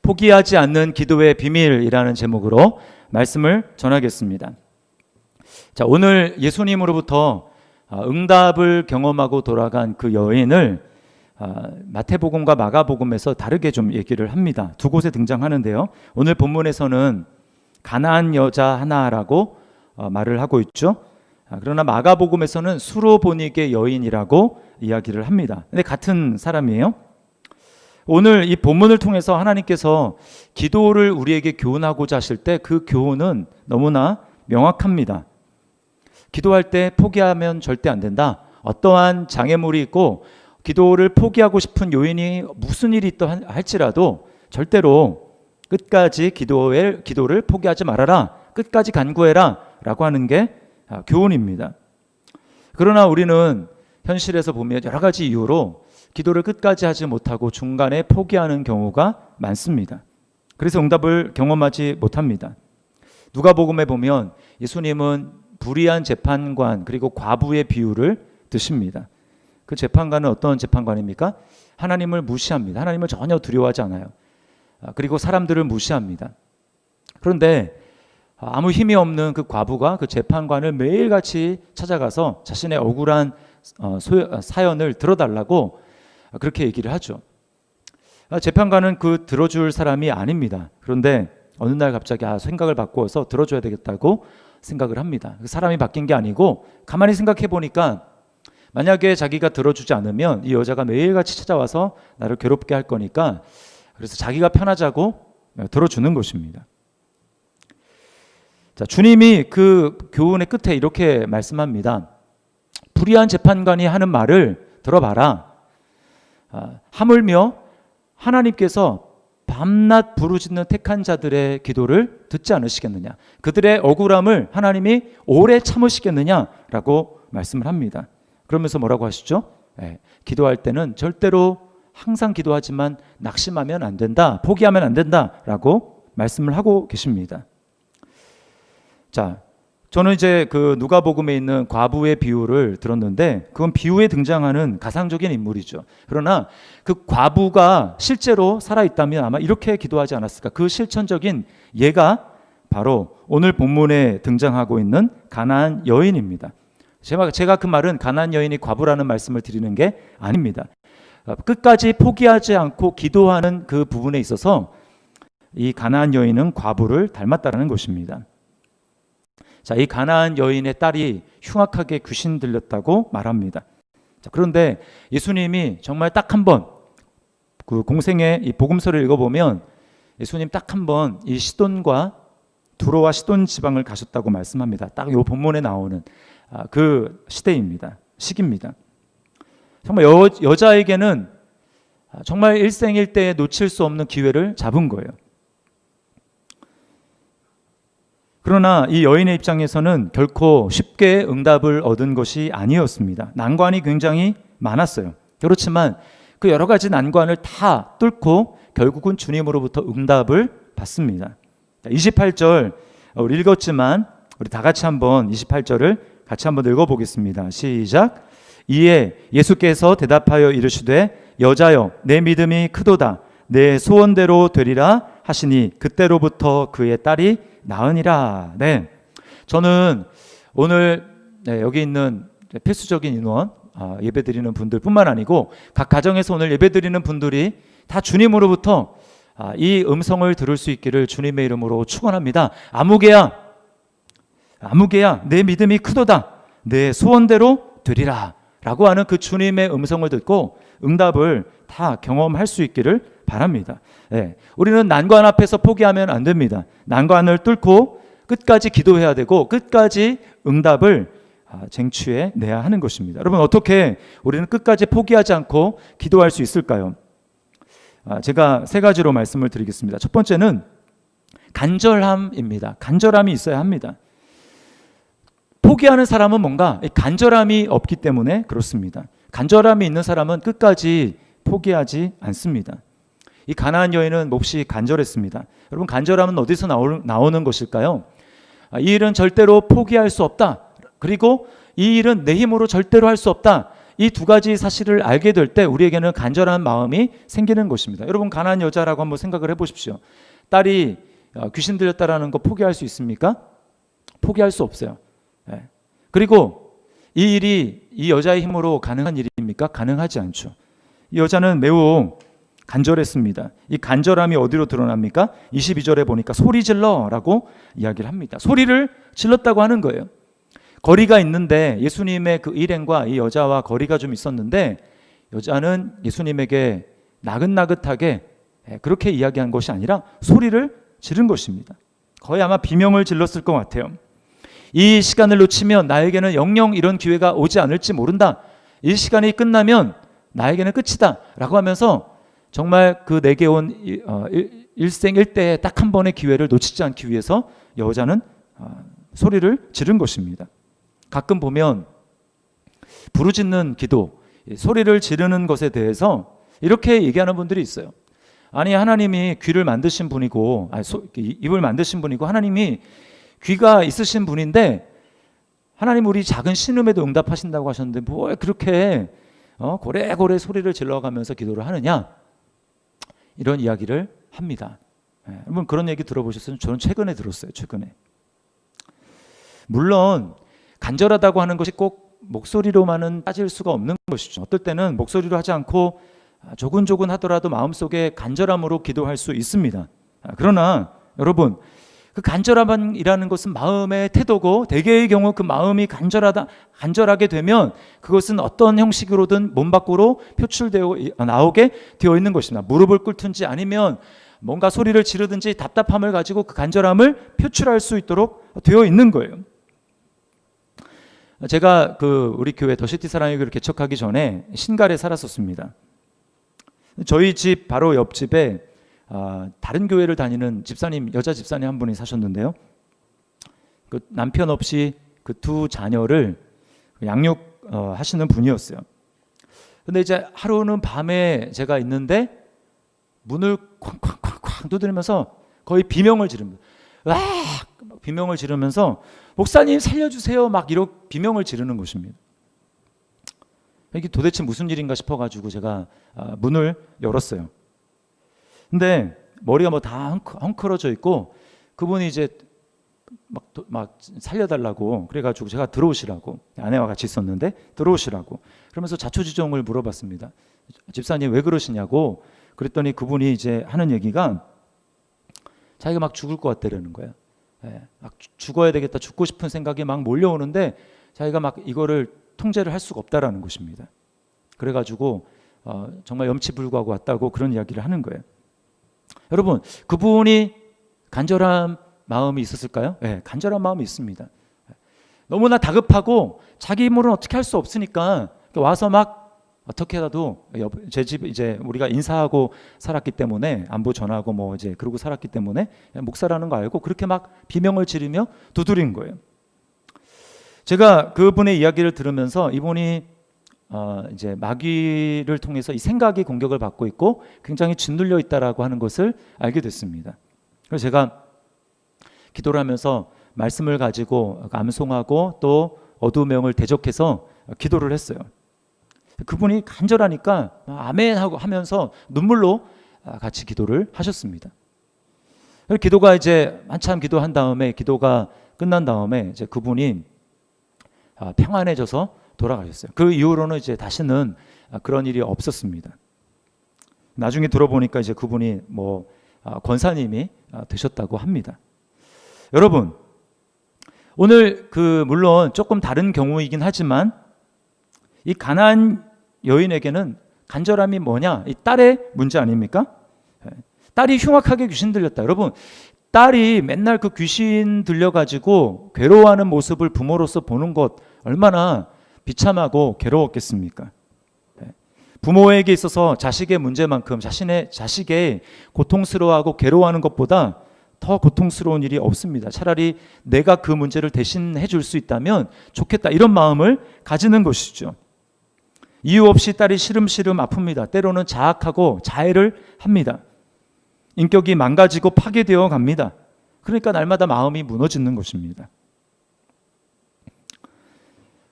포기하지 않는 기도의 비밀이라는 제목으로 말씀을 전하겠습니다. 자, 오늘 예수님으로부터 응답을 경험하고 돌아간 그 여인을 마태복음과 마가복음에서 다르게 좀 얘기를 합니다. 두 곳에 등장하는데요. 오늘 본문에서는 가나안 여자 하나라고 말을 하고 있죠. 그러나 마가복음에서는 수로보니게 여인이라고 이야기를 합니다. 근데 같은 사람이에요. 오늘 이 본문을 통해서 하나님께서 기도를 우리에게 교훈하고자 하실 때 그 교훈은 너무나 명확합니다. 기도할 때 포기하면 절대 안 된다. 어떠한 장애물이 있고 기도를 포기하고 싶은 요인이 무슨 일이 있다 할지라도 절대로 끝까지 기도를 포기하지 말아라. 끝까지 간구해라 라고 하는 게 교훈입니다. 그러나 우리는 현실에서 보면 여러 가지 이유로 기도를 끝까지 하지 못하고 중간에 포기하는 경우가 많습니다. 그래서 응답을 경험하지 못합니다. 누가복음에 보면 예수님은 불의한 재판관 그리고 과부의 비유를 드십니다. 그 재판관은 어떤 재판관입니까? 하나님을 무시합니다. 하나님을 전혀 두려워하지 않아요. 그리고 사람들을 무시합니다. 그런데 아무 힘이 없는 그 과부가 그 재판관을 매일같이 찾아가서 자신의 억울한 사연을 들어달라고 그렇게 얘기를 하죠. 재판관은 그 들어줄 사람이 아닙니다. 그런데 어느 날 갑자기 생각을 바꾸어서 들어줘야 되겠다고 생각을 합니다. 그 사람이 바뀐 게 아니고 가만히 생각해 보니까 만약에 자기가 들어주지 않으면 이 여자가 매일같이 찾아와서 나를 괴롭게 할 거니까 그래서 자기가 편하자고 들어주는 것입니다. 자, 주님이 그 교훈의 끝에 이렇게 말씀합니다. 불의한 재판관이 하는 말을 들어봐라. 하물며 하나님께서 밤낮 부르짖는 택한 자들의 기도를 듣지 않으시겠느냐. 그들의 억울함을 하나님이 오래 참으시겠느냐라고 말씀을 합니다. 그러면서 뭐라고 하시죠? 기도할 때는 절대로 항상 기도하지만 낙심하면 안 된다. 포기하면 안 된다라고 말씀을 하고 계십니다. 자, 저는 이제 그 누가복음에 있는 과부의 비유를 들었는데 그건 비유에 등장하는 가상적인 인물이죠. 그러나 그 과부가 실제로 살아있다면 아마 이렇게 기도하지 않았을까. 그 실천적인 예가 바로 오늘 본문에 등장하고 있는 가나안 여인입니다. 제가 그 말은 가나안 여인이 과부라는 말씀을 드리는 게 아닙니다. 끝까지 포기하지 않고 기도하는 그 부분에 있어서 이 가나안 여인은 과부를 닮았다는 것입니다. 자, 이 가나안 여인의 딸이 흉악하게 귀신 들렸다고 말합니다. 자, 그런데 예수님이 정말 딱 한 번 그 공생의 이 복음서를 읽어보면 예수님 딱 한 번 이 시돈과 두로와 시돈 지방을 가셨다고 말씀합니다. 딱 이 본문에 나오는 그 시기입니다. 정말 여자에게는 정말 일생일대에 놓칠 수 없는 기회를 잡은 거예요. 그러나 이 여인의 입장에서는 결코 쉽게 응답을 얻은 것이 아니었습니다. 난관이 굉장히 많았어요. 그렇지만 그 여러 가지 난관을 다 뚫고 결국은 주님으로부터 응답을 받습니다. 28절 우리 읽었지만 우리 다 같이 한번 28절을 같이 한번 읽어보겠습니다. 시작. 이에 예수께서 대답하여 이르시되 여자여 내 믿음이 크도다. 내 소원대로 되리라 하시니 그때로부터 그의 딸이 나으니라. 네, 저는 오늘 여기 있는 필수적인 인원 예배드리는 분들뿐만 아니고 각 가정에서 오늘 예배드리는 분들이 다 주님으로부터 이 음성을 들을 수 있기를 주님의 이름으로 축원합니다. 아무개야 내 믿음이 크도다. 내 소원대로 되리라 라고 하는 그 주님의 음성을 듣고 응답을 다 경험할 수 있기를 바랍니다. 네, 우리는 난관 앞에서 포기하면 안 됩니다. 난관을 뚫고 끝까지 기도해야 되고 끝까지 응답을 쟁취해 내야 하는 것입니다. 여러분, 어떻게 우리는 끝까지 포기하지 않고 기도할 수 있을까요? 제가 세 가지로 말씀을 드리겠습니다. 첫 번째는 간절함입니다. 간절함이 있어야 합니다. 포기하는 사람은 뭔가 간절함이 없기 때문에 그렇습니다. 간절함이 있는 사람은 끝까지 포기하지 않습니다. 이 가나안 여인은 몹시 간절했습니다. 여러분, 간절함은 어디서 나오는 것일까요? 이 일은 절대로 포기할 수 없다. 그리고 이 일은 내 힘으로 절대로 할 수 없다. 이 두 가지 사실을 알게 될 때 우리에게는 간절한 마음이 생기는 것입니다. 여러분, 가난한 여자라고 한번 생각을 해보십시오. 딸이 귀신 들렸다라는 거 포기할 수 있습니까? 포기할 수 없어요. 그리고 이 일이 이 여자의 힘으로 가능한 일입니까? 가능하지 않죠. 이 여자는 매우 간절했습니다. 이 간절함이 어디로 드러납니까? 22절에 보니까 소리 질러라고 이야기를 합니다. 소리를 질렀다고 하는 거예요. 거리가 있는데, 예수님의 그 일행과 이 여자와 거리가 좀 있었는데, 여자는 예수님에게 나긋나긋하게 그렇게 이야기한 것이 아니라 소리를 지른 것입니다. 거의 아마 비명을 질렀을 것 같아요. 이 시간을 놓치면 나에게는 영영 이런 기회가 오지 않을지 모른다. 이 시간이 끝나면 나에게는 끝이다 라고 하면서 정말 그 내게 온 일생일대에 딱 한 번의 기회를 놓치지 않기 위해서 여자는 소리를 지른 것입니다. 가끔 보면 부르짖는 기도, 소리를 지르는 것에 대해서 이렇게 얘기하는 분들이 있어요. 아니, 하나님이 귀를 만드신 분이고, 입을 만드신 분이고, 하나님이 귀가 있으신 분인데, 하나님 우리 작은 신음에도 응답하신다고 하셨는데 뭘 그렇게 고래고래 소리를 질러가면서 기도를 하느냐, 이런 이야기를 합니다. 여러분, 그런 얘기 들어보셨어요? 저는 최근에 들었어요. 최근에. 물론 간절하다고 하는 것이 꼭 목소리로만은 따질 수가 없는 것이죠. 어떨 때는 목소리로 하지 않고 조근조근 하더라도 마음속에 간절함으로 기도할 수 있습니다. 그러나 여러분, 그 간절함이라는 것은 마음의 태도고, 대개의 경우 그 마음이 간절하게 되면 그것은 어떤 형식으로든 몸 밖으로 표출되어 나오게 되어 있는 것입니다. 무릎을 꿇든지 아니면 뭔가 소리를 지르든지 답답함을 가지고 그 간절함을 표출할 수 있도록 되어 있는 거예요. 제가 우리 교회 더시티 사랑의교회를 개척하기 전에 신갈에 살았었습니다. 저희 집 바로 옆집에 다른 교회를 다니는 집사님, 여자 집사님 한 분이 사셨는데요. 그 남편 없이 그 두 자녀를 양육하시는 분이었어요. 근데 이제 하루는 밤에 제가 있는데 문을 쾅쾅쾅쾅 두드리면서 거의 비명을 지릅니다. 비명을 지르면서 목사님 살려주세요, 막 이렇게 비명을 지르는 것입니다. 이게 도대체 무슨 일인가 싶어가지고 제가 문을 열었어요. 근데 머리가 뭐 다 헝클어져 있고, 그분이 이제 막 살려달라고 그래가지고 제가 들어오시라고, 아내와 같이 있었는데 들어오시라고 그러면서 자초지종을 물어봤습니다. 집사님 왜 그러시냐고. 그랬더니 그분이 이제 하는 얘기가 자기가 막 죽을 것 같다라는 거예요. 막 죽어야 되겠다, 죽고 싶은 생각이 막 몰려오는데 자기가 막 이거를 통제를 할 수가 없다라는 것입니다. 그래가지고 정말 염치불구하고 왔다고 그런 이야기를 하는 거예요. 여러분, 그분이 간절한 마음이 있었을까요? 네, 간절한 마음이 있습니다. 너무나 다급하고 자기 힘으로는 어떻게 할 수 없으니까 와서 막 어떻게라도 제 집 이제 우리가 인사하고 살았기 때문에, 안부 전하고 뭐 이제 그러고 살았기 때문에 목사라는 거 알고 그렇게 막 비명을 지르며 두드린 거예요. 제가 그분의 이야기를 들으면서 이분이 이제 마귀를 통해서 이 생각이 공격을 받고 있고 굉장히 짓눌려 있다라고 하는 것을 알게 됐습니다. 그래서 제가 기도를 하면서 말씀을 가지고 암송하고 또 어두운 영을 대적해서 기도를 했어요. 그분이 간절하니까 아멘 하고 하면서 눈물로 같이 기도를 하셨습니다. 기도가 이제 한참 기도한 다음에, 기도가 끝난 다음에 이제 그분이 평안해져서 돌아가셨어요. 그 이후로는 이제 다시는 그런 일이 없었습니다. 나중에 들어보니까 이제 그분이 권사님이 되셨다고 합니다. 여러분, 오늘 물론 조금 다른 경우이긴 하지만 이 가나안 여인에게는 간절함이 뭐냐? 이 딸의 문제 아닙니까? 딸이 흉악하게 귀신 들렸다. 여러분, 딸이 맨날 그 귀신 들려가지고 괴로워하는 모습을 부모로서 보는 것 얼마나 비참하고 괴로웠겠습니까? 부모에게 있어서 자식의 문제만큼 자식의 고통스러워하고 괴로워하는 것보다 더 고통스러운 일이 없습니다. 차라리 내가 그 문제를 대신해 줄 수 있다면 좋겠다, 이런 마음을 가지는 것이죠. 이유 없이 딸이 시름시름 아픕니다. 때로는 자학하고 자해를 합니다. 인격이 망가지고 파괴되어 갑니다. 그러니까 날마다 마음이 무너지는 것입니다.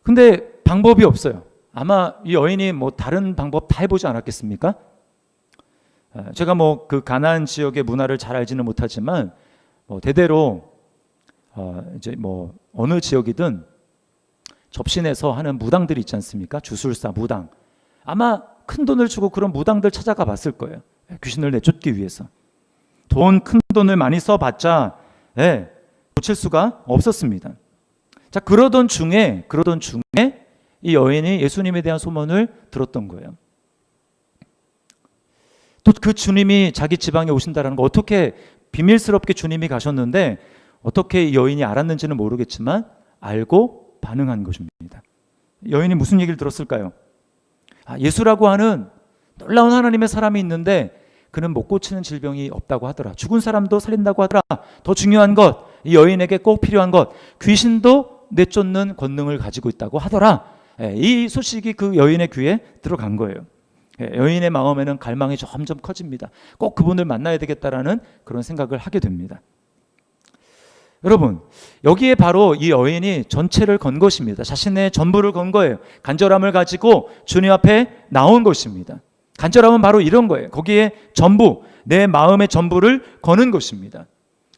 근데 방법이 없어요. 아마 이 여인이 뭐 다른 방법 다 해보지 않았겠습니까? 제가 뭐 그 가나안 지역의 문화를 잘 알지는 못하지만 뭐 대대로 이제 뭐 어느 지역이든 접신해서 하는 무당들이 있지 않습니까? 주술사 무당. 아마 큰 돈을 주고 그런 무당들 찾아가 봤을 거예요. 귀신을 내쫓기 위해서. 큰 돈을 많이 써봤자 고칠 수가 없었습니다. 자, 그러던 중에 이 여인이 예수님에 대한 소문을 들었던 거예요. 또 그 주님이 자기 지방에 오신다라는 거, 어떻게 비밀스럽게 주님이 가셨는데 어떻게 이 여인이 알았는지는 모르겠지만 알고 반응한 것입니다. 여인이 무슨 얘기를 들었을까요? 예수라고 하는 놀라운 하나님의 사람이 있는데 그는 못 고치는 질병이 없다고 하더라. 죽은 사람도 살린다고 하더라. 더 중요한 것, 이 여인에게 꼭 필요한 것, 귀신도 내쫓는 권능을 가지고 있다고 하더라. 이 소식이 그 여인의 귀에 들어간 거예요. 여인의 마음에는 갈망이 점점 커집니다. 꼭 그분을 만나야 되겠다라는 그런 생각을 하게 됩니다. 여러분, 여기에 바로 이 여인이 전체를 건 것입니다. 자신의 전부를 건 거예요. 간절함을 가지고 주님 앞에 나온 것입니다. 간절함은 바로 이런 거예요. 거기에 전부, 내 마음의 전부를 거는 것입니다.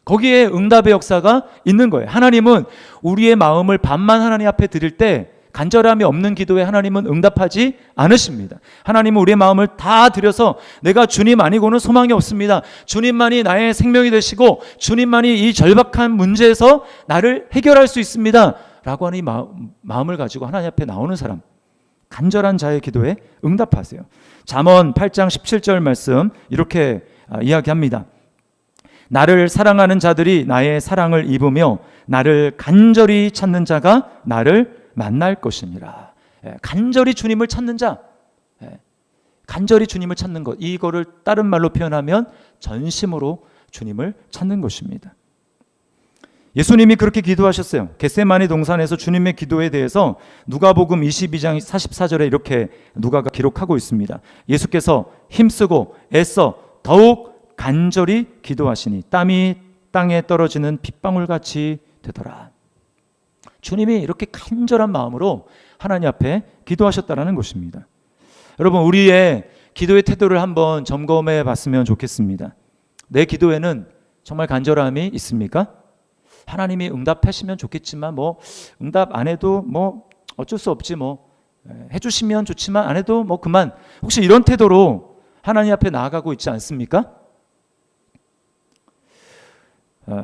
거기에 응답의 역사가 있는 거예요. 하나님은 우리의 마음을 반만 하나님 앞에 드릴 때 간절함이 없는 기도에 하나님은 응답하지 않으십니다. 하나님은 우리의 마음을 다 드려서 내가 주님 아니고는 소망이 없습니다. 주님만이 나의 생명이 되시고 주님만이 이 절박한 문제에서 나를 해결할 수 있습니다. 라고 하는 이 마음을 가지고 하나님 앞에 나오는 사람, 간절한 자의 기도에 응답하세요. 잠언 8장 17절 말씀 이렇게 이야기합니다. 나를 사랑하는 자들이 나의 사랑을 입으며 나를 간절히 찾는 자가 나를 만날 것이니라. 간절히 주님을 찾는 자, 간절히 주님을 찾는 것, 이거를 다른 말로 표현하면 전심으로 주님을 찾는 것입니다. 예수님이 그렇게 기도하셨어요. 겟세마네 동산에서 주님의 기도에 대해서 누가복음 22장 44절에 이렇게 누가가 기록하고 있습니다. 예수께서 힘쓰고 애써 더욱 간절히 기도하시니 땀이 땅에 떨어지는 빗방울같이 되더라. 주님이 이렇게 간절한 마음으로 하나님 앞에 기도하셨다는 것입니다. 여러분, 우리의 기도의 태도를 한번 점검해 봤으면 좋겠습니다. 내 기도에는 정말 간절함이 있습니까? 하나님이 응답하시면 좋겠지만 뭐 응답 안 해도 뭐 어쩔 수 없지, 뭐 해주시면 좋지만 안 해도 뭐 그만, 혹시 이런 태도로 하나님 앞에 나아가고 있지 않습니까?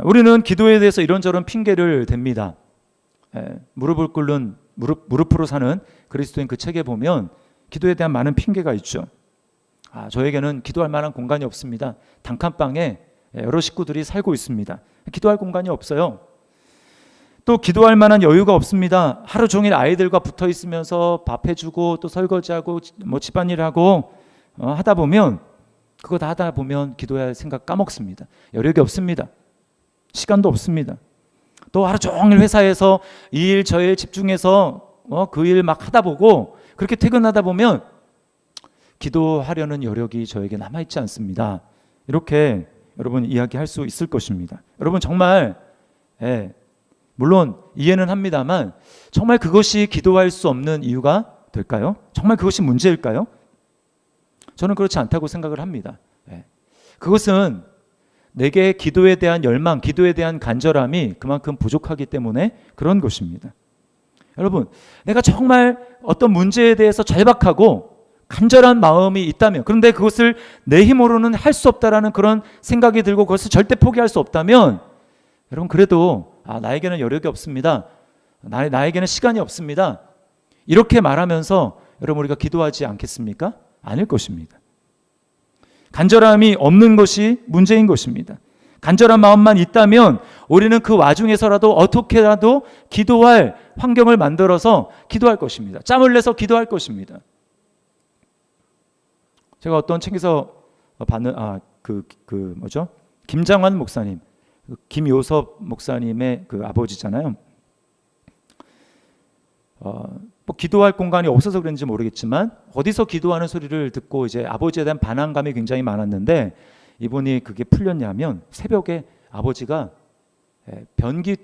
우리는 기도에 대해서 이런저런 핑계를 댑니다. 무릎을 꿇는 무릎으로 사는 그리스도인 그 책에 보면 기도에 대한 많은 핑계가 있죠. 저에게는 기도할 만한 공간이 없습니다. 단칸방에 여러 식구들이 살고 있습니다. 기도할 공간이 없어요. 또 기도할 만한 여유가 없습니다. 하루 종일 아이들과 붙어 있으면서 밥 해주고 또 설거지하고 뭐 집안일하고 하다 보면, 그거 다 하다 보면 기도할 생각 까먹습니다. 여력이 없습니다. 시간도 없습니다. 또 하루 종일 회사에서 이 일 저 일 집중해서 그 일 막 하다 보고 그렇게 퇴근하다 보면 기도하려는 여력이 저에게 남아있지 않습니다. 이렇게 여러분 이야기할 수 있을 것입니다. 여러분 정말 물론 이해는 합니다만 정말 그것이 기도할 수 없는 이유가 될까요? 정말 그것이 문제일까요? 저는 그렇지 않다고 생각을 합니다. 그것은 내게 기도에 대한 열망, 기도에 대한 간절함이 그만큼 부족하기 때문에 그런 것입니다. 여러분, 내가 정말 어떤 문제에 대해서 절박하고 간절한 마음이 있다면, 그런데 그것을 내 힘으로는 할 수 없다라는 그런 생각이 들고 그것을 절대 포기할 수 없다면, 여러분 그래도 나에게는 여력이 없습니다. 나에게는 시간이 없습니다. 이렇게 말하면서 여러분 우리가 기도하지 않겠습니까? 아닐 것입니다. 간절함이 없는 것이 문제인 것입니다. 간절한 마음만 있다면 우리는 그 와중에서라도 어떻게라도 기도할 환경을 만들어서 기도할 것입니다. 짬을 내서 기도할 것입니다. 제가 어떤 책에서 받는 김장환 목사님, 김요섭 목사님의 그 아버지잖아요. 뭐 기도할 공간이 없어서 그런지 모르겠지만 어디서 기도하는 소리를 듣고 이제 아버지에 대한 반항감이 굉장히 많았는데, 이분이 그게 풀렸냐면 새벽에 아버지가 변기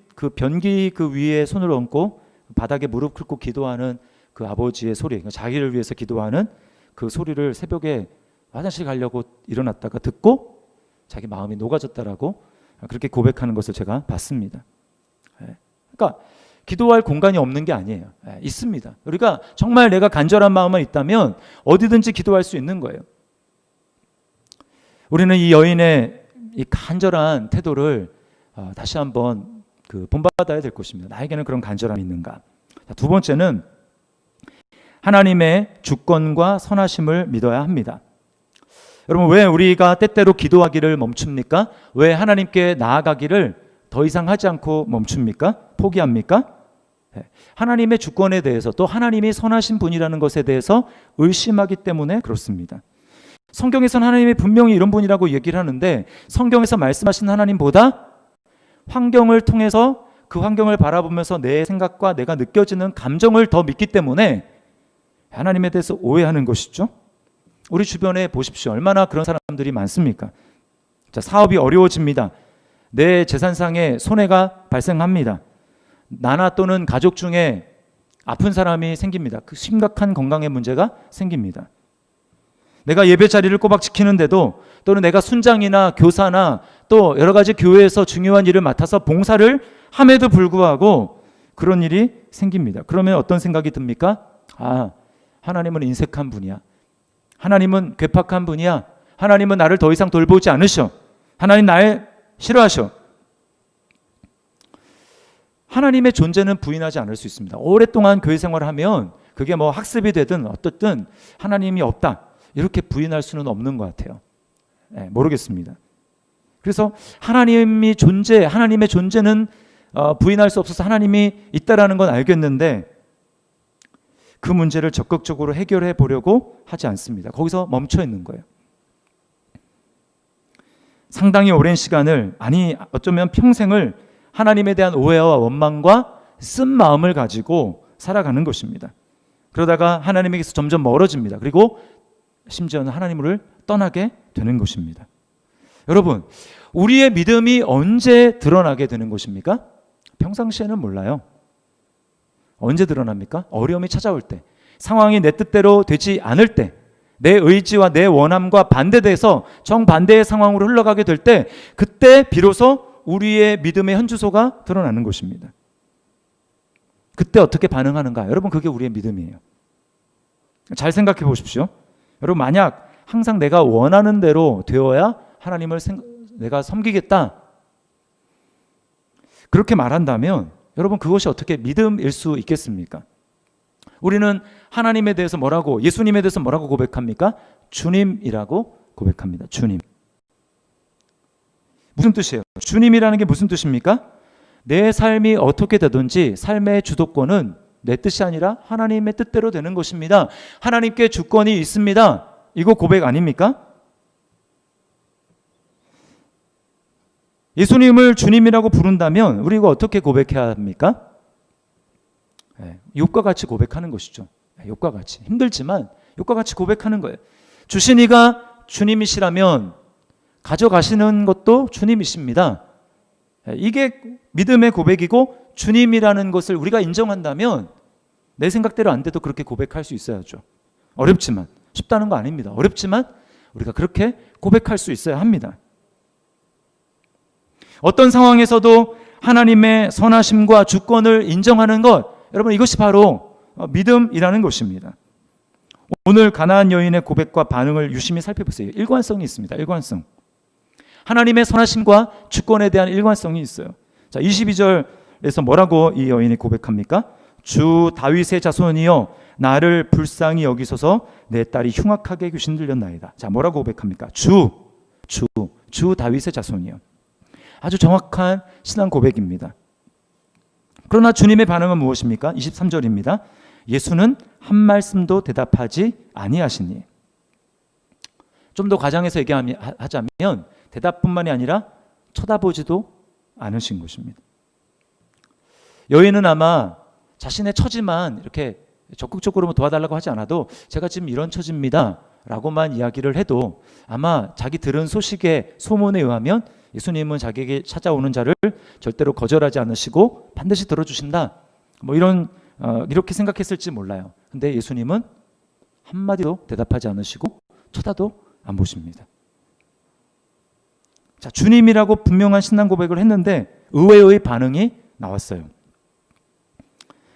그 위에 손을 얹고 바닥에 무릎 꿇고 기도하는 그 아버지의 소리, 그러니까 자기를 위해서 기도하는 그 소리를 새벽에 화장실 가려고 일어났다가 듣고 자기 마음이 녹아졌다라고 그렇게 고백하는 것을 제가 봤습니다. 그러니까 기도할 공간이 없는 게 아니에요. 있습니다. 우리가 정말 내가 간절한 마음만 있다면 어디든지 기도할 수 있는 거예요. 우리는 이 여인의 이 간절한 태도를 다시 한번 본받아야 될 것입니다. 나에게는 그런 간절함이 있는가? 두 번째는 하나님의 주권과 선하심을 믿어야 합니다. 여러분, 왜 우리가 때때로 기도하기를 멈춥니까? 왜 하나님께 나아가기를 더 이상 하지 않고 멈춥니까? 포기합니까? 하나님의 주권에 대해서, 또 하나님이 선하신 분이라는 것에 대해서 의심하기 때문에 그렇습니다. 성경에서는 하나님이 분명히 이런 분이라고 얘기를 하는데, 성경에서 말씀하신 하나님보다 환경을 통해서 그 환경을 바라보면서 내 생각과 내가 느껴지는 감정을 더 믿기 때문에 하나님에 대해서 오해하는 것이죠. 우리 주변에 보십시오. 얼마나 그런 사람들이 많습니까? 자, 사업이 어려워집니다. 내 재산상에 손해가 발생합니다. 나나 또는 가족 중에 아픈 사람이 생깁니다. 그 심각한 건강의 문제가 생깁니다. 내가 예배 자리를 꼬박 지키는데도, 또는 내가 순장이나 교사나 또 여러 가지 교회에서 중요한 일을 맡아서 봉사를 함에도 불구하고 그런 일이 생깁니다. 그러면 어떤 생각이 듭니까? 하나님은 인색한 분이야. 하나님은 괴팍한 분이야. 하나님은 나를 더 이상 돌보지 않으셔. 하나님 날 싫어하셔. 하나님의 존재는 부인하지 않을 수 있습니다. 오랫동안 교회 생활을 하면 그게 뭐 학습이 되든 어떻든 하나님이 없다, 이렇게 부인할 수는 없는 것 같아요. 모르겠습니다. 그래서 하나님의 존재는 부인할 수 없어서 하나님이 있다라는 건 알겠는데 그 문제를 적극적으로 해결해 보려고 하지 않습니다. 거기서 멈춰 있는 거예요. 상당히 오랜 시간을, 어쩌면 평생을 하나님에 대한 오해와 원망과 쓴 마음을 가지고 살아가는 것입니다. 그러다가 하나님에게서 점점 멀어집니다. 그리고 심지어는 하나님을 떠나게 되는 것입니다. 여러분, 우리의 믿음이 언제 드러나게 되는 것입니까? 평상시에는 몰라요. 언제 드러납니까? 어려움이 찾아올 때, 상황이 내 뜻대로 되지 않을 때, 내 의지와 내 원함과 반대돼서 정반대의 상황으로 흘러가게 될 때, 그때 비로소 우리의 믿음의 현주소가 드러나는 것입니다. 그때 어떻게 반응하는가? 여러분, 그게 우리의 믿음이에요. 잘 생각해 보십시오. 여러분, 만약 항상 내가 원하는 대로 되어야 하나님을 내가 섬기겠다, 그렇게 말한다면 여러분, 그것이 어떻게 믿음일 수 있겠습니까? 우리는 하나님에 대해서 예수님에 대해서 뭐라고 고백합니까? 주님이라고 고백합니다. 주님. 무슨 뜻이에요? 주님이라는 게 무슨 뜻입니까? 내 삶이 어떻게 되든지 삶의 주도권은 내 뜻이 아니라 하나님의 뜻대로 되는 것입니다. 하나님께 주권이 있습니다. 이거 고백 아닙니까? 예수님을 주님이라고 부른다면 우리 이거 어떻게 고백해야 합니까? 욕과 같이 고백하는 것이죠. 욕과 같이. 힘들지만 욕과 같이 고백하는 거예요. 주신 이가 주님이시라면 가져가시는 것도 주님이십니다. 이게 믿음의 고백이고, 주님이라는 것을 우리가 인정한다면 내 생각대로 안 돼도 그렇게 고백할 수 있어야죠. 어렵지만, 쉽다는 거 아닙니다. 어렵지만 우리가 그렇게 고백할 수 있어야 합니다. 어떤 상황에서도 하나님의 선하심과 주권을 인정하는 것, 여러분, 이것이 바로 믿음이라는 것입니다. 오늘 가나안 여인의 고백과 반응을 유심히 살펴보세요. 일관성이 있습니다. 일관성. 하나님의 선하심과 주권에 대한 일관성이 있어요. 자, 22절에서 뭐라고 이 여인이 고백합니까? 주 다윗의 자손이여, 나를 불쌍히 여기소서, 내 딸이 흉악하게 귀신 들렸나이다. 자, 뭐라고 고백합니까? 주 다윗의 자손이여. 아주 정확한 신앙 고백입니다. 그러나 주님의 반응은 무엇입니까? 23절입니다. 예수는 한 말씀도 대답하지 아니하시니. 좀 더 과장해서 얘기하자면 대답뿐만이 아니라 쳐다보지도 않으신 것입니다. 여인은 아마 자신의 처지만 이렇게 적극적으로 도와달라고 하지 않아도 제가 지금 이런 처지입니다 라고만 이야기를 해도 아마 자기 들은 소문에 의하면 예수님은 자기에게 찾아오는 자를 절대로 거절하지 않으시고 반드시 들어주신다, 뭐 이런 이렇게 생각했을지 몰라요. 근데 예수님은 한마디도 대답하지 않으시고 쳐다도 안 보십니다. 자, 주님이라고 분명한 신앙 고백을 했는데 의외의 반응이 나왔어요.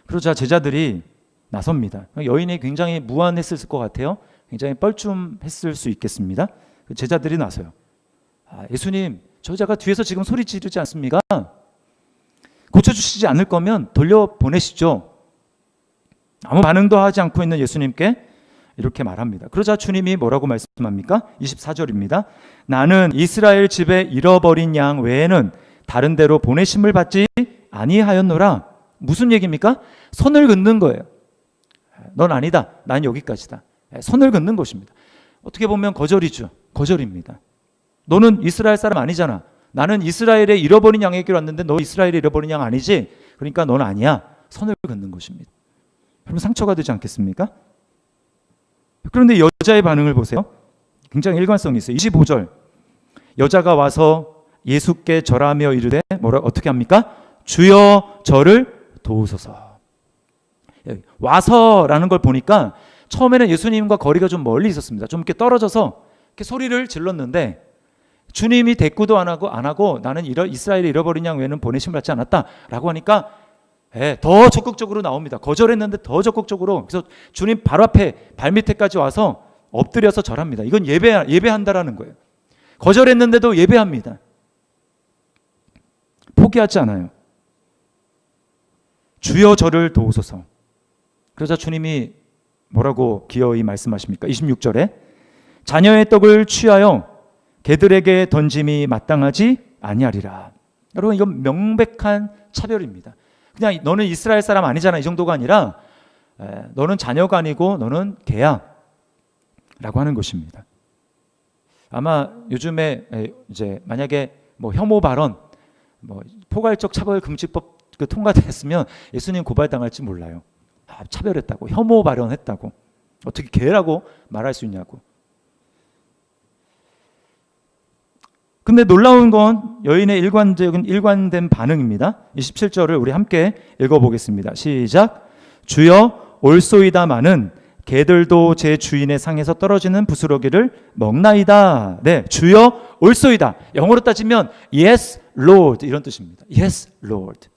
그러자 제자들이 나섭니다. 여인이 굉장히 무안했을 것 같아요. 굉장히 뻘쭘했을 수 있겠습니다. 제자들이 나서요. 예수님, 저 여자가 뒤에서 지금 소리 지르지 않습니까? 고쳐주시지 않을 거면 돌려보내시죠. 아무 반응도 하지 않고 있는 예수님께 이렇게 말합니다. 그러자 주님이 뭐라고 말씀합니까? 24절입니다. 나는 이스라엘 집에 잃어버린 양 외에는 다른 데로 보내심을 받지 아니하였노라. 무슨 얘기입니까? 선을 긋는 거예요. 넌 아니다. 난 여기까지다. 선을 긋는 것입니다. 어떻게 보면 거절이죠. 거절입니다. 너는 이스라엘 사람 아니잖아. 나는 이스라엘에 잃어버린 양에게로 왔는데 너 이스라엘에 잃어버린 양 아니지? 그러니까 넌 아니야. 선을 긋는 것입니다. 여러분 상처가 되지 않겠습니까? 그런데 여자의 반응을 보세요. 굉장히 일관성이 있어요. 25절. 여자가 와서 예수께 절하며 이르되 어떻게 합니까? 주여 저를 도우소서. 와서라는 걸 보니까 처음에는 예수님과 거리가 좀 멀리 있었습니다. 좀 이렇게 떨어져서 이렇게 소리를 질렀는데 주님이 대꾸도 안 하고 나는 이스라엘에 잃어버린 양 외에는 보내심을 받지 않았다라고 하니까 더 적극적으로 나옵니다. 거절했는데 더 적극적으로. 그래서 주님 바로 앞에 발밑에까지 와서 엎드려서 절합니다. 이건 예배한다라는 거예요. 거절했는데도 예배합니다. 포기하지 않아요. 주여 저를 도우소서. 그러자 주님이 뭐라고 기어이 말씀하십니까? 26절에 자녀의 떡을 취하여 개들에게 던짐이 마땅하지 아니하리라. 여러분 이건 명백한 차별입니다. 그냥 너는 이스라엘 사람 아니잖아 이 정도가 아니라 너는 자녀가 아니고 너는 개야 라고 하는 것입니다. 아마 요즘에 이제 만약에 뭐 혐오 발언, 뭐 포괄적 차별 금지법 통과됐으면 예수님 고발당할지 몰라요. 차별했다고, 혐오 발언했다고, 어떻게 개라고 말할 수 있냐고. 근데 놀라운 건 여인의 일관된 반응입니다. 27절을 우리 함께 읽어보겠습니다. 시작. 주여 올소이다마는 개들도 제 주인의 상에서 떨어지는 부스러기를 먹나이다. 네, 주여 올소이다. 영어로 따지면 Yes, Lord 이런 뜻입니다. Yes, Lord.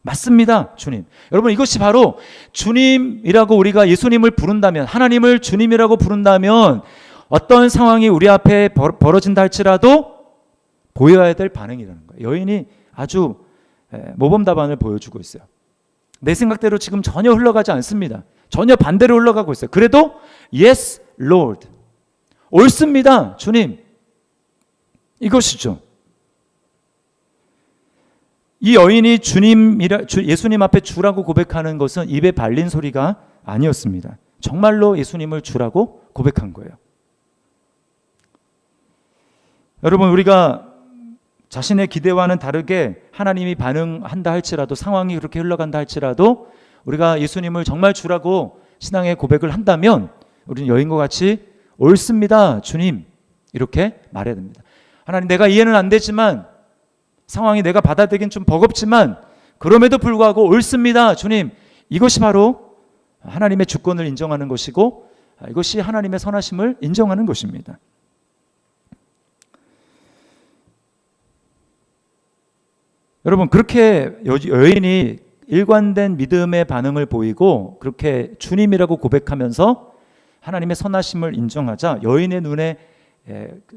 맞습니다, 주님. 여러분 이것이 바로 주님이라고 우리가 예수님을 부른다면, 하나님을 주님이라고 부른다면 어떤 상황이 우리 앞에 벌어진다 할지라도 보여야 될 반응이라는 거예요. 여인이 아주 모범 답안을 보여주고 있어요. 내 생각대로 지금 전혀 흘러가지 않습니다. 전혀 반대로 흘러가고 있어요. 그래도 Yes, Lord. 옳습니다, 주님. 이것이죠. 이 여인이 예수님 앞에 주라고 고백하는 것은 입에 발린 소리가 아니었습니다. 정말로 예수님을 주라고 고백한 거예요. 여러분 우리가 자신의 기대와는 다르게 하나님이 반응한다 할지라도, 상황이 그렇게 흘러간다 할지라도 우리가 예수님을 정말 주라고 신앙의 고백을 한다면 우리는 여인과 같이 옳습니다, 주님 이렇게 말해야 됩니다. 하나님, 내가 이해는 안 되지만, 상황이 내가 받아들이긴 좀 버겁지만 그럼에도 불구하고 옳습니다, 주님. 이것이 바로 하나님의 주권을 인정하는 것이고 이것이 하나님의 선하심을 인정하는 것입니다. 여러분 그렇게 여인이 일관된 믿음의 반응을 보이고 그렇게 주님이라고 고백하면서 하나님의 선하심을 인정하자 여인의 눈에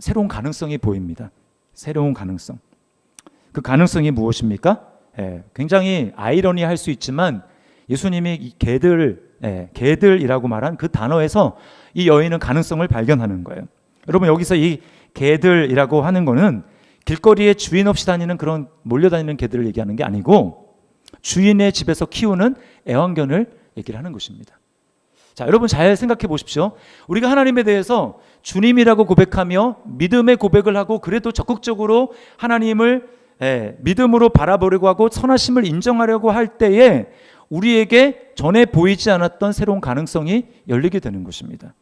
새로운 가능성이 보입니다. 새로운 가능성. 그 가능성이 무엇입니까? 굉장히 아이러니할 수 있지만 예수님이 이 개들이라고 말한 그 단어에서 이 여인은 가능성을 발견하는 거예요. 여러분 여기서 이 개들이라고 하는 거는 길거리에 주인 없이 다니는 그런 몰려다니는 개들을 얘기하는 게 아니고 주인의 집에서 키우는 애완견을 얘기를 하는 것입니다. 자, 여러분 잘 생각해 보십시오. 우리가 하나님에 대해서 주님이라고 고백하며 믿음의 고백을 하고 그래도 적극적으로 하나님을 믿음으로 바라보려고 하고 선하심을 인정하려고 할 때에 우리에게 전에 보이지 않았던 새로운 가능성이 열리게 되는 것입니다.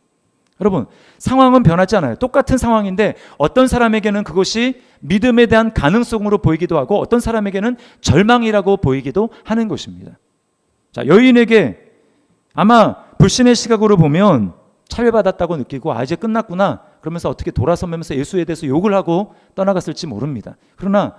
여러분 상황은 변하지 않아요. 똑같은 상황인데 어떤 사람에게는 그것이 믿음에 대한 가능성으로 보이기도 하고 어떤 사람에게는 절망이라고 보이기도 하는 것입니다. 자, 여인에게 아마 불신의 시각으로 보면 차별받았다고 느끼고 이제 끝났구나 그러면서 어떻게 돌아서면서 예수에 대해서 욕을 하고 떠나갔을지 모릅니다. 그러나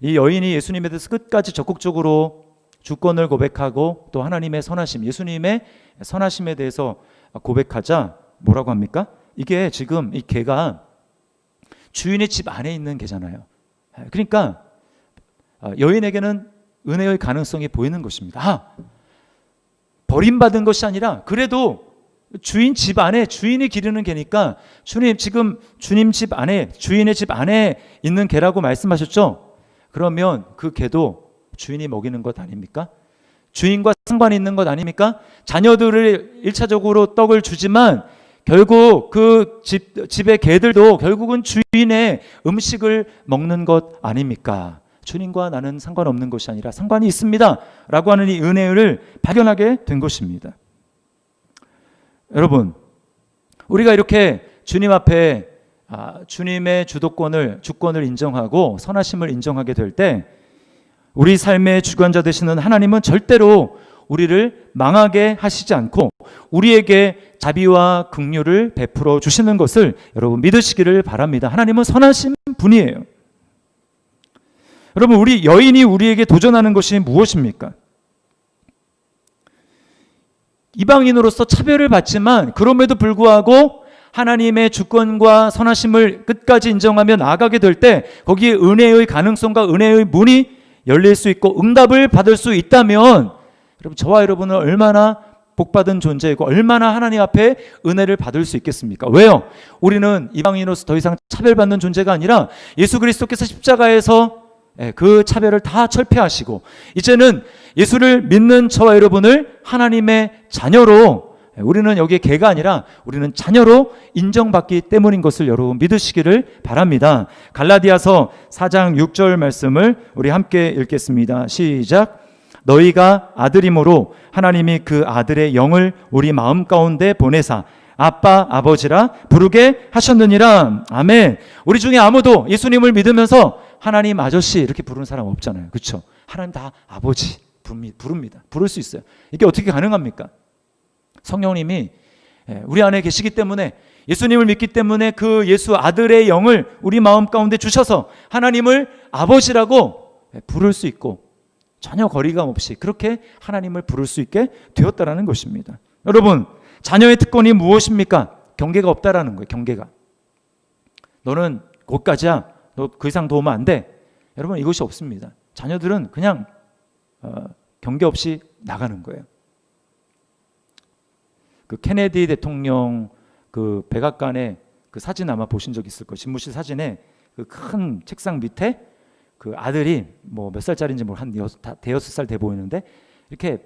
이 여인이 예수님에 대해서 끝까지 적극적으로 주권을 고백하고 또 하나님의 선하심, 예수님의 선하심에 대해서 고백하자 뭐라고 합니까? 이게 지금 이 개가 주인의 집 안에 있는 개잖아요. 그러니까 여인에게는 은혜의 가능성이 보이는 것입니다. 버림받은 것이 아니라 그래도 주인 집 안에 주인이 기르는 개니까 주님 지금 주님 집 안에 주인의 집 안에 있는 개라고 말씀하셨죠? 그러면 그 개도 주인이 먹이는 것 아닙니까? 주인과 상관이 있는 것 아닙니까? 자녀들을 1차적으로 떡을 주지만 결국 그 집의 개들도 결국은 주인의 음식을 먹는 것 아닙니까? 주님과 나는 상관없는 것이 아니라 상관이 있습니다 라고 하는 이 은혜를 발견하게 된 것입니다. 여러분, 우리가 이렇게 주님 앞에 주님의 주권을 인정하고 선하심을 인정하게 될 때 우리 삶의 주관자 되시는 하나님은 절대로 우리를 망하게 하시지 않고 우리에게 자비와 긍휼을 베풀어 주시는 것을 여러분 믿으시기를 바랍니다. 하나님은 선하신 분이에요. 여러분, 우리 여인이 우리에게 도전하는 것이 무엇입니까? 이방인으로서 차별을 받지만 그럼에도 불구하고 하나님의 주권과 선하심을 끝까지 인정하며 나아가게 될 때 거기에 은혜의 가능성과 은혜의 문이 열릴 수 있고 응답을 받을 수 있다면 여러분, 저와 여러분은 얼마나 복받은 존재이고 얼마나 하나님 앞에 은혜를 받을 수 있겠습니까? 왜요? 우리는 이방인으로서 더 이상 차별받는 존재가 아니라 예수 그리스도께서 십자가에서 그 차별을 다 철폐하시고 이제는 예수를 믿는 저와 여러분을 하나님의 자녀로, 우리는 여기에 개가 아니라 우리는 자녀로 인정받기 때문인 것을 여러분 믿으시기를 바랍니다. 갈라디아서 4장 6절 말씀을 우리 함께 읽겠습니다. 시작. 너희가 아들이므로 하나님이 그 아들의 영을 우리 마음 가운데 보내사 아빠 아버지라 부르게 하셨느니라. 아멘. 우리 중에 아무도 예수님을 믿으면서 하나님 아저씨 이렇게 부르는 사람 없잖아요. 그렇죠? 하나님 다 아버지 부릅니다. 부를 수 있어요. 이게 어떻게 가능합니까? 성령님이 우리 안에 계시기 때문에, 예수님을 믿기 때문에 그 예수 아들의 영을 우리 마음 가운데 주셔서 하나님을 아버지라고 부를 수 있고 전혀 거리감 없이 그렇게 하나님을 부를 수 있게 되었다라는 것입니다. 여러분, 자녀의 특권이 무엇입니까? 경계가 없다라는 거예요. 경계가. 너는 거기까지야. 너 그 이상 더 오면 안 돼. 여러분, 이것이 없습니다. 자녀들은 그냥 경계 없이 나가는 거예요. 그 케네디 대통령 그 백악관에 그 사진 아마 보신 적 있을 거예요. 집무실 사진에 그 큰 책상 밑에 그 아들이 뭐 몇 살짜리인지 한 대여섯 살 돼 보이는데 이렇게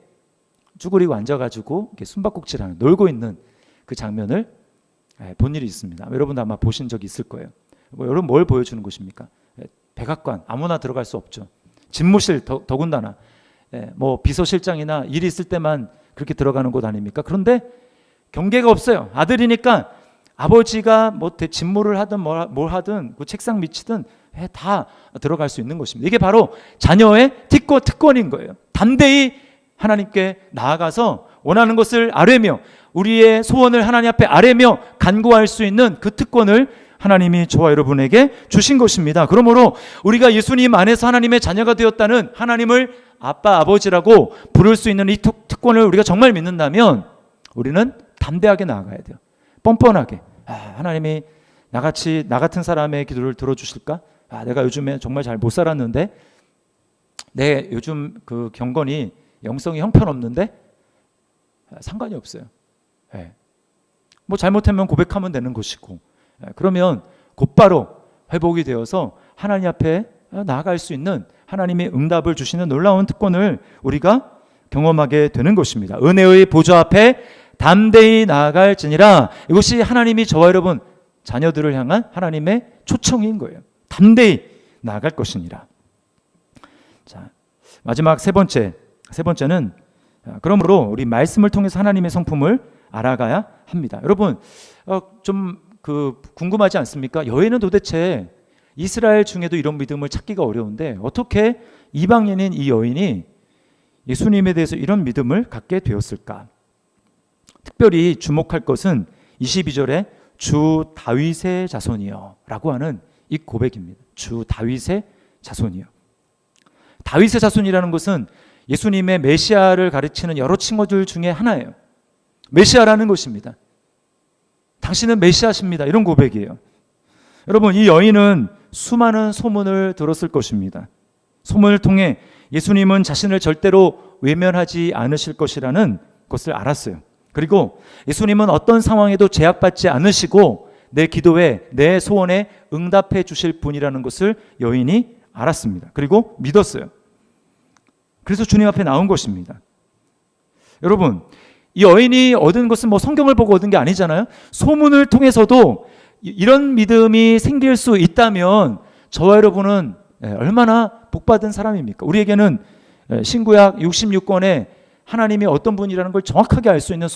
쭈그리고 앉아가지고 이렇게 숨바꼭질하는, 놀고 있는 그 장면을 본 일이 있습니다. 여러분도 아마 보신 적이 있을 거예요. 여러분, 뭘 보여주는 것입니까? 백악관 아무나 들어갈 수 없죠. 집무실 더군다나 뭐 비서실장이나 일이 있을 때만 그렇게 들어가는 곳 아닙니까? 그런데 경계가 없어요. 아들이니까 아버지가 뭐 직무를 하든 뭘 하든 그 책상 밑이든 다 들어갈 수 있는 것입니다. 이게 바로 자녀의 특권인 거예요. 담대히 하나님께 나아가서 원하는 것을 아뢰며 우리의 소원을 하나님 앞에 아뢰며 간구할 수 있는 그 특권을 하나님이 저와 여러분에게 주신 것입니다. 그러므로 우리가 예수님 안에서 하나님의 자녀가 되었다는, 하나님을 아빠 아버지라고 부를 수 있는 이 특권을 우리가 정말 믿는다면 우리는 담대하게 나아가야 돼요. 뻔뻔하게. 하나님이 나 같은 사람의 기도를 들어주실까? 내가 요즘에 정말 잘 못 살았는데, 내 요즘 그 경건이 영성이 형편없는데 상관이 없어요. 뭐 잘못하면 고백하면 되는 것이고, 그러면 곧바로 회복이 되어서 하나님 앞에 나아갈 수 있는 하나님의 응답을 주시는 놀라운 특권을 우리가 경험하게 되는 것입니다. 은혜의 보좌 앞에 담대히 나아갈지니라. 이것이 하나님이 저와 여러분 자녀들을 향한 하나님의 초청인 거예요. 담대히 나아갈 것이니라. 자, 마지막 세 번째는 그러므로 우리 말씀을 통해서 하나님의 성품을 알아가야 합니다. 여러분, 좀 궁금하지 않습니까? 여인은 도대체 이스라엘 중에도 이런 믿음을 찾기가 어려운데 어떻게 이방인인 이 여인이 예수님에 대해서 이런 믿음을 갖게 되었을까? 특별히 주목할 것은 22절에 주 다윗의 자손이여 라고 하는 이 고백입니다. 주 다윗의 자손이여. 다윗의 자손이라는 것은 예수님의 메시아를 가르치는 여러 친구들 중에 하나예요. 메시아라는 것입니다. 당신은 메시아십니다. 이런 고백이에요. 여러분, 이 여인은 수많은 소문을 들었을 것입니다. 소문을 통해 예수님은 자신을 절대로 외면하지 않으실 것이라는 것을 알았어요. 그리고 예수님은 어떤 상황에도 제약받지 않으시고 내 기도에, 내 소원에 응답해 주실 분이라는 것을 여인이 알았습니다. 그리고 믿었어요. 그래서 주님 앞에 나온 것입니다. 여러분, 이 여인이 얻은 것은 뭐 성경을 보고 얻은 게 아니잖아요. 소문을 통해서도 이런 믿음이 생길 수 있다면 저와 여러분은 얼마나 복받은 사람입니까? 우리에게는 신구약 66권에 하나님이 어떤 분이라는 걸 정확하게 알 수 있는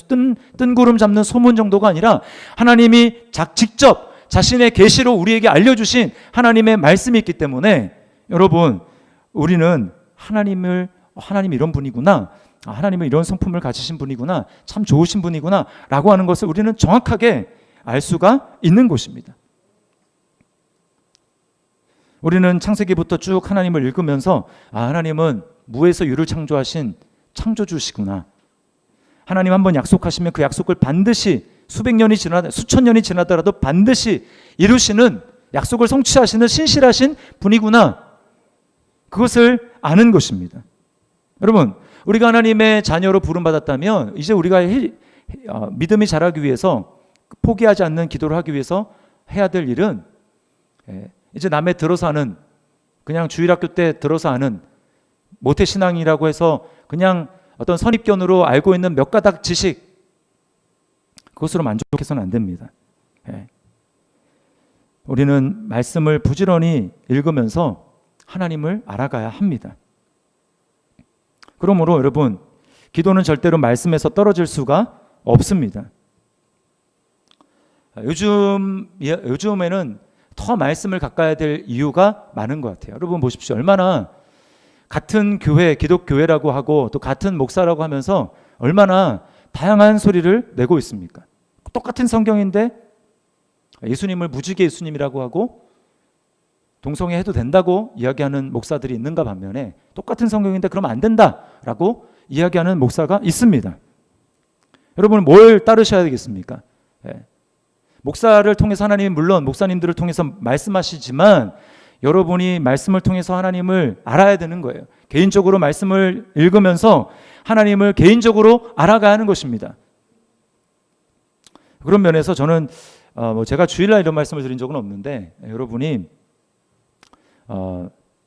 뜬구름 잡는 소문 정도가 아니라 하나님이 직접 자신의 계시로 우리에게 알려주신 하나님의 말씀이 있기 때문에 여러분, 우리는 하나님이 이런 분이구나, 하나님은 이런 성품을 가지신 분이구나, 참 좋으신 분이구나 라고 하는 것을 우리는 정확하게 알 수가 있는 것입니다. 우리는 창세기부터 쭉 하나님을 읽으면서 하나님은 무에서 유를 창조하신 창조주시구나. 하나님 한번 약속하시면 그 약속을 반드시 수천 년이 지나더라도 반드시 이루시는, 약속을 성취하시는 신실하신 분이구나. 그것을 아는 것입니다. 여러분, 우리가 하나님의 자녀로 부름받았다면 이제 우리가 믿음이 자라기 위해서, 포기하지 않는 기도를 하기 위해서 해야 될 일은 이제 남의 들어서 하는, 그냥 주일학교 때 들어서 하는 모태신앙이라고 해서 그냥 어떤 선입견으로 알고 있는 몇 가닥 지식, 그것으로 만족해서는 안 됩니다. 우리는 말씀을 부지런히 읽으면서 하나님을 알아가야 합니다. 그러므로 여러분, 기도는 절대로 말씀에서 떨어질 수가 없습니다. 요즘에는 더 말씀을 가까이 될 이유가 많은 것 같아요. 여러분 보십시오. 얼마나 같은 교회, 기독교회라고 하고 또 같은 목사라고 하면서 얼마나 다양한 소리를 내고 있습니까? 똑같은 성경인데 예수님을 무지개 예수님이라고 하고 동성애 해도 된다고 이야기하는 목사들이 있는가 반면에 똑같은 성경인데 그러면 안 된다라고 이야기하는 목사가 있습니다. 여러분은 뭘 따르셔야 되겠습니까? 목사를 통해서 하나님이 물론 목사님들을 통해서 말씀하시지만 여러분이 말씀을 통해서 하나님을 알아야 되는 거예요. 개인적으로 말씀을 읽으면서 하나님을 개인적으로 알아가야 하는 것입니다. 그런 면에서 저는 제가 주일날 이런 말씀을 드린 적은 없는데 여러분이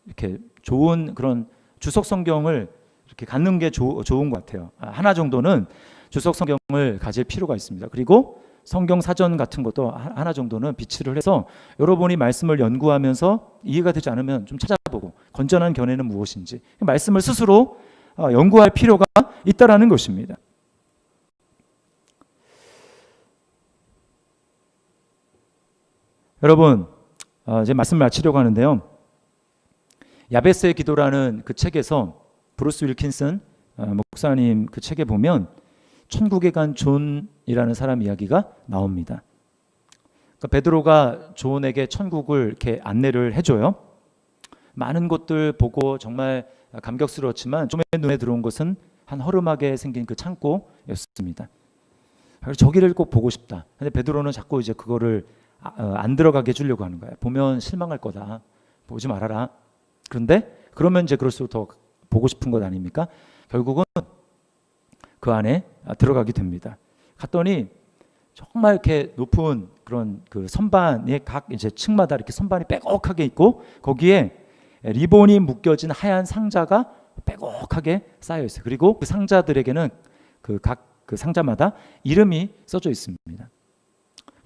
이렇게 좋은 그런 주석 성경을 이렇게 갖는 게 좋은 것 같아요. 하나 정도는 주석 성경을 가질 필요가 있습니다. 그리고 성경 사전 같은 것도 하나 정도는 비치를 해서 여러분이 말씀을 연구하면서 이해가 되지 않으면 좀 찾아보고 건전한 견해는 무엇인지 말씀을 스스로 연구할 필요가 있다라는 것입니다. 여러분, 이제 말씀을 마치려고 하는데요. 야베스의 기도라는 그 책에서 브루스 윌킨슨 목사님 그 책에 보면 천국에 간 존이라는 사람 이야기가 나옵니다. 그러니까 베드로가 존에게 천국을 이렇게 안내를 해줘요. 많은 곳들 보고 정말 감격스러웠지만 존의 눈에 들어온 것은 한 허름하게 생긴 그 창고였습니다. 그래서 저기를 꼭 보고 싶다. 근데 베드로는 자꾸 이제 그거를 안 들어가게 해주려고 하는 거예요. 보면 실망할 거다. 보지 말아라. 그런데 그러면 이제 그럴수록 더 보고 싶은 것 아닙니까? 결국은 그 안에 들어가게 됩니다. 갔더니 정말 이렇게 높은 그런 그 선반의 각 이제 층마다 이렇게 선반이 빼곡하게 있고 거기에 리본이 묶여진 하얀 상자가 빼곡하게 쌓여 있어요. 그리고 그 상자들에게는 그 상자마다 이름이 써져 있습니다.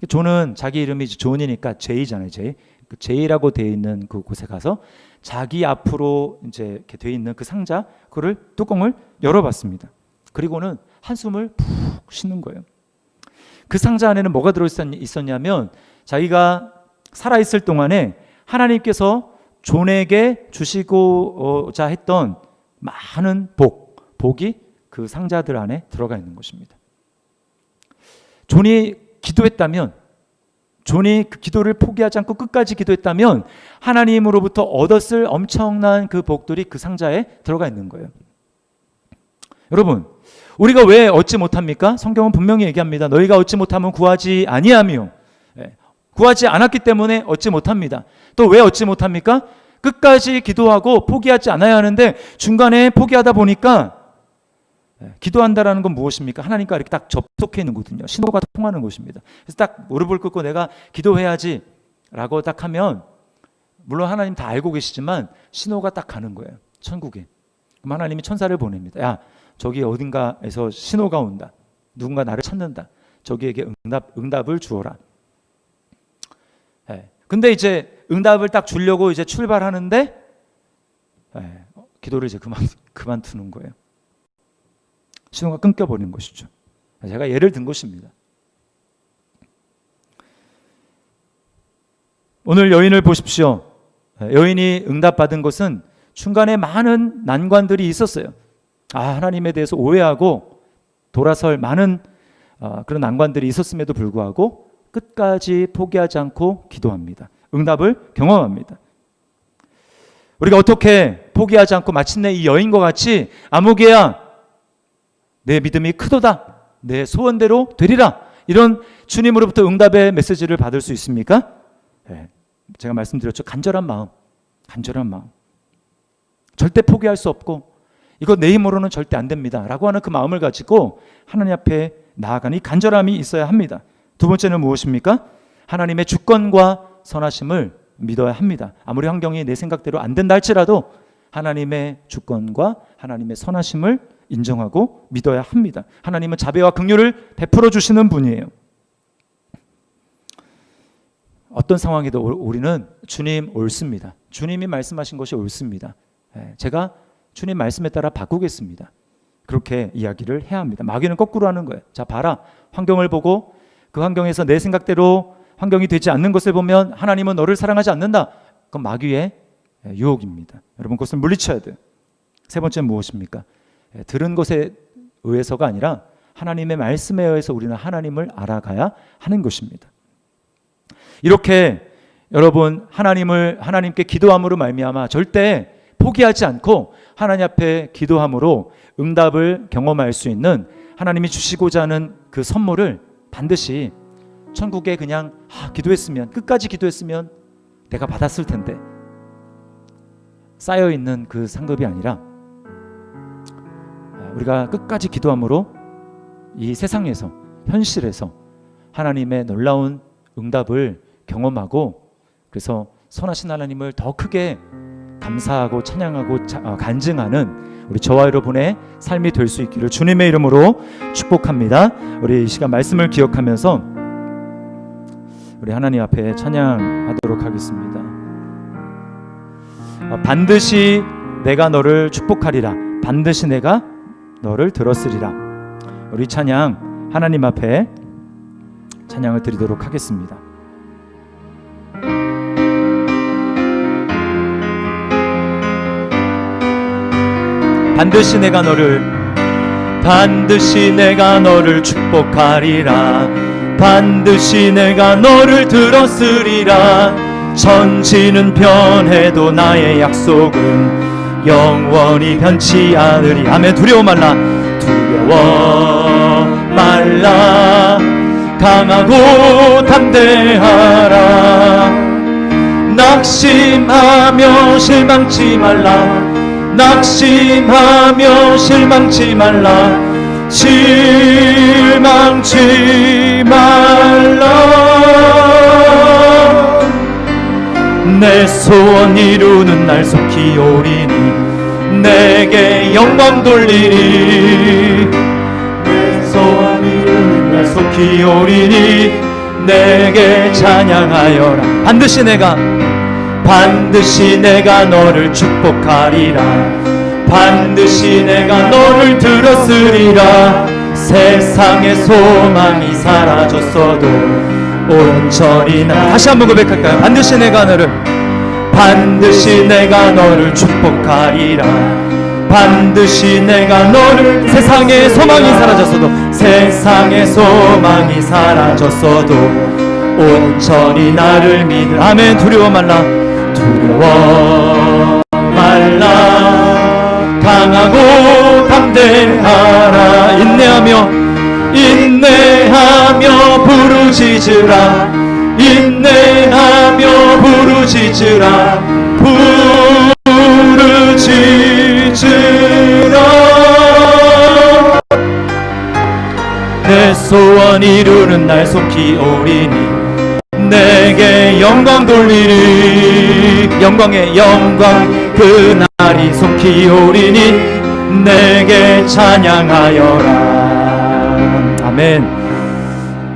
존은 자기 이름이 존이니까 제이잖아요. 그 제이라고 되어 있는 그 곳에 가서 자기 앞으로 이제 이렇게 되어 있는 그 상자, 그를 뚜껑을 열어봤습니다. 그리고는 한숨을 푹 쉬는 거예요. 그 상자 안에는 뭐가 들어있었냐면 자기가 살아있을 동안에 하나님께서 존에게 주시고자 했던 많은 복, 복이 그 상자들 안에 들어가 있는 것입니다. 존이 기도했다면, 존이 그 기도를 포기하지 않고 끝까지 기도했다면 하나님으로부터 얻었을 엄청난 그 복들이 그 상자에 들어가 있는 거예요. 여러분, 우리가 왜 얻지 못합니까? 성경은 분명히 얘기합니다. 너희가 얻지 못하면 구하지 아니하며, 구하지 않았기 때문에 얻지 못합니다. 또 왜 얻지 못합니까? 끝까지 기도하고 포기하지 않아야 하는데 중간에 포기하다 보니까, 기도한다라는 건 무엇입니까? 하나님과 이렇게 딱 접속해 있는 거거든요. 신호가 통하는 것입니다. 그래서 딱 무릎을 꿇고 내가 기도해야지 라고 딱 하면, 물론 하나님 다 알고 계시지만 신호가 딱 가는 거예요. 천국에. 그럼 하나님이 천사를 보냅니다. 야, 저기 어딘가에서 신호가 온다. 누군가 나를 찾는다. 저기에게 응답을 주어라. 근데 이제 응답을 딱 주려고 이제 출발하는데, 기도를 이제 그만두는 거예요. 신호가 끊겨버리는 것이죠. 제가 예를 든 것입니다. 오늘 여인을 보십시오. 여인이 응답받은 것은 중간에 많은 난관들이 있었어요. 하나님에 대해서 오해하고 돌아설 많은 그런 난관들이 있었음에도 불구하고 끝까지 포기하지 않고 기도합니다. 응답을 경험합니다. 우리가 어떻게 포기하지 않고 마침내 이 여인과 같이 아무개야 내 믿음이 크도다, 내 소원대로 되리라, 이런 주님으로부터 응답의 메시지를 받을 수 있습니까? 제가 말씀드렸죠. 간절한 마음. 절대 포기할 수 없고 이거 내 힘으로는 절대 안 됩니다 라고 하는 그 마음을 가지고 하나님 앞에 나아가는 이 간절함이 있어야 합니다. 두 번째는 무엇입니까? 하나님의 주권과 선하심을 믿어야 합니다. 아무리 환경이 내 생각대로 안 된다 할지라도 하나님의 주권과 하나님의 선하심을 인정하고 믿어야 합니다. 하나님은 자비와 긍휼을 베풀어 주시는 분이에요. 어떤 상황에도 우리는 주님 옳습니다. 주님이 말씀하신 것이 옳습니다. 제가 주님 말씀에 따라 바꾸겠습니다. 그렇게 이야기를 해야 합니다. 마귀는 거꾸로 하는 거예요. 자, 봐라. 환경을 보고 그 환경에서 내 생각대로 환경이 되지 않는 것을 보면 하나님은 너를 사랑하지 않는다. 그건 마귀의 유혹입니다. 여러분, 그것을 물리쳐야 돼요. 세 번째는 무엇입니까? 들은 것에 의해서가 아니라 하나님의 말씀에 의해서 우리는 하나님을 알아가야 하는 것입니다. 이렇게 여러분, 하나님께 기도함으로 말미암아 절대 포기하지 않고 하나님 앞에 기도함으로 응답을 경험할 수 있는 하나님이 주시고자 하는 그 선물을 반드시 천국에 그냥 기도했으면, 끝까지 기도했으면 내가 받았을 텐데 쌓여있는 그 상급이 아니라 우리가 끝까지 기도함으로 이 세상에서, 현실에서 하나님의 놀라운 응답을 경험하고, 그래서 선하신 하나님을 더 크게 감사하고 찬양하고 간증하는 우리 저와 여러분의 삶이 될 수 있기를 주님의 이름으로 축복합니다. 우리 이 시간 말씀을 기억하면서 우리 하나님 앞에 찬양하도록 하겠습니다. 반드시 내가 너를 축복하리라, 반드시 내가 너를 들었으리라. 우리 찬양 하나님 앞에 찬양을 드리도록 하겠습니다. 반드시 내가 너를 축복하리라, 반드시 내가 너를 들었으리라. 천지는 변해도 나의 약속은 영원히 변치 않으리. 아멘. 두려워 말라 강하고 담대하라. 낙심하며 실망치 말라, 낙심하며 실망치 말라, 실망치 말라. 내 소원 이루는 날 속히 오리니 내게 영광 돌리리. 내 소원 이루는 날 속히 오리니 내게 찬양하여라. 반드시 내가 너를 축복하리라, 반드시 내가 너를 들었으리라. 세상의 소망이 사라졌어도 온전히 나. 다시 한번 고백할까요? 반드시 내가 너를 축복하리라, 반드시 내가 너를 세상의 소망이 사라졌어도 세상의 소망이 사라졌어도 온전히 나를 믿을 아멘. 두려워 말라 두려워 말라 강하고 담대하라 인내하며 부르짖으라 인내하며 부르짖으라 내 소원 이루는 날 속히 오리니 내게 영광 돌리리 영광의 영광 그날이 속히 오리니 내게 찬양하여라. 아멘.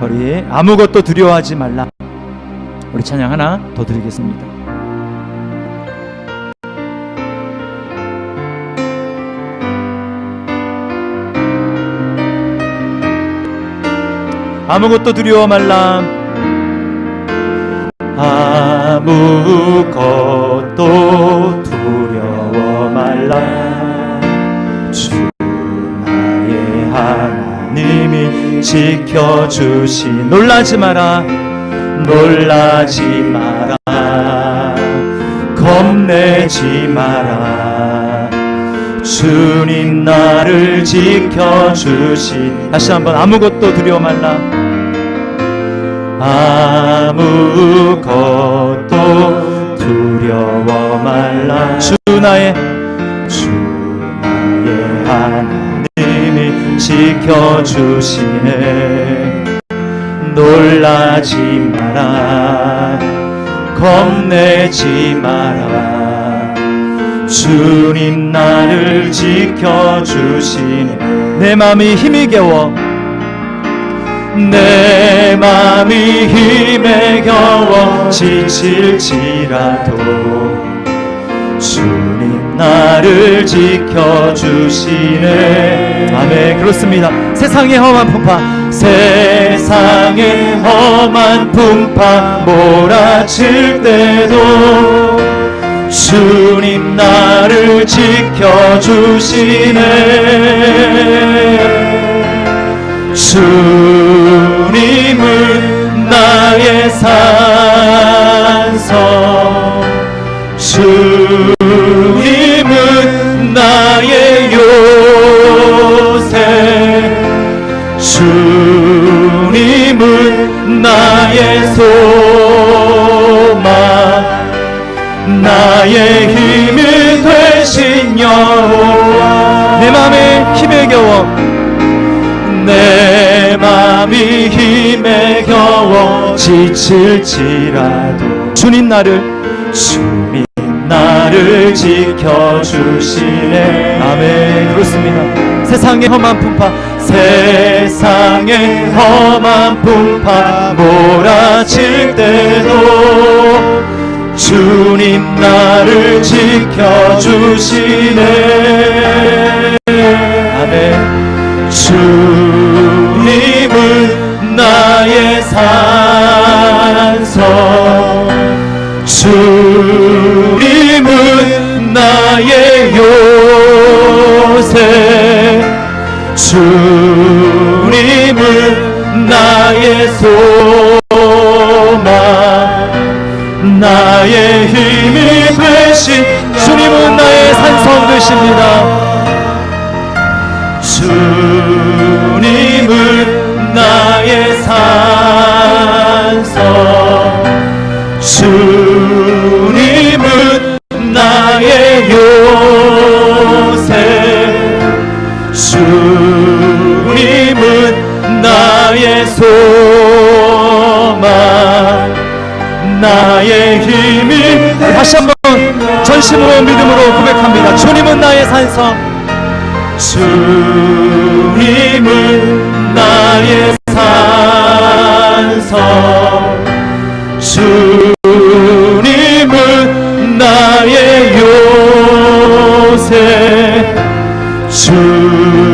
우리 아무것도 두려워하지 말라. 우리 찬양 하나 더 드리겠습니다. 아무것도 두려워 말라 아무것도 두려워 말라 주 나의 하나님이 지켜주시 놀라지 마라 겁내지 마라 주님 나를 지켜주시 다시 한번 아무것도 두려워 말라 아무것도 두려워 말라 주 나의 하나님이 지켜주시네 놀라지 마라 겁내지 마라 주님 나를 지켜주시네 내 맘이 힘이 겨워 내 맘이 힘에 겨워 지칠지라도 주님 나를 지켜주시네 아멘. 그렇습니다. 세상의 험한 풍파 몰아칠 때도 주님 나를 지켜주시네 주님은 나의 산성 주님은 나의 요새 주님은 나의 소망 나의 힘이 되신 여호와 내 맘에 힘에 겨워 내 맘이 힘에 겨워 지칠지라도 주님 나를 지켜주시네 아멘. 그렇습니다. 세상의 험한 풍파 몰아칠 때도 주님 나를 지켜주시네 아멘. 주님은 나의 산성 주님은 나의 요새 주님은 나의 소망 나의 힘이 되신 주님은 나의 산성 되십니다 주님은 나의 산성 주님은 나의 요새 주님은 나의 소망 나의 힘이 다시 한번 전심으로 믿음으로 고백합니다. 주님은 나의 산성 주님은 나의 산성 주님은 나의 요새 주님은